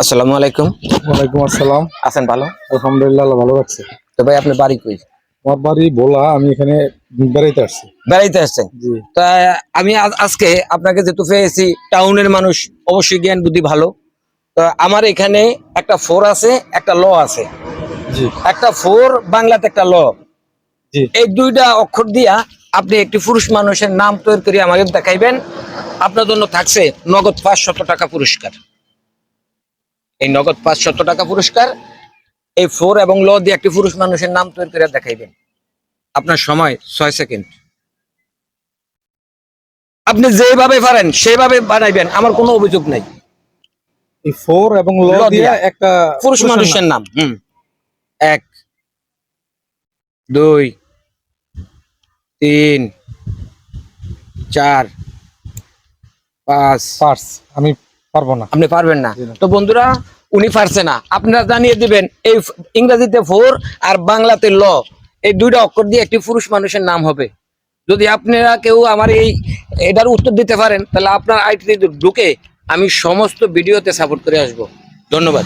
আসসালামু আলাইকুম। ওয়ালাইকুম আসসালাম। আছেন ভালো? আলহামদুলিল্লাহ, আল্লাহ ভালো রাখছে। তো ভাই আপনার বাড়ি কই? আমার বাড়ি ভোলা, আমি এখানে বেড়াইতে আসছি। বেড়াইতে আসছেন? জি। তা আমি আজকে আপনাকে যেহেতু পেয়েছি, টাউনের মানুষ অবশ্যই জ্ঞান বুদ্ধি ভালো। তো আমার এখানে একটা ফোর আছে, একটা ল আছে। জি। একটা ফোর বাংলাতে একটা ল। জি। এই দুইটা অক্ষর দিয়া আপনি একটি পুরুষ মানুষের নাম তৈরি করে আমাকে দেখাইবেন। আপনার জন্য থাকছে নগদ 500 টাকা পুরস্কার। এই নগদ 500 টাকা পুরস্কার, এই ফোর এবং ল দিয়ে একটি পুরুষ মানুষের নাম তৈরি করে দেখাইবেন। আপনার সময় 6 সেকেন্ড। আপনি যেভাবে পারেন সেভাবে বানাইবেন, আমার কোনো অভিযোগ নাই। এই ফোর এবং ল ল দিয়ে দিয়া একটা পুরুষ মানুষের নাম। 1 2 3 4 5। পার্স। আমি পারবো না। আপনি পারবেন না? জি না। তো বন্ধুরা, উনি পারছে না, আপনারা জানিয়ে দিবেন এই ইংরেজিতে ফোর আর বাংলাতে ল, এই দুইটা অক্ষর দিয়ে একটি পুরুষ মানুষের নাম হবে। যদি আপনারা কেউ আমার এটার উত্তর দিতে পারেন, তাহলে আপনার আইটি ঢুকে আমি সমস্ত ভিডিওতে সাপোর্ট করে আসবো। ধন্যবাদ।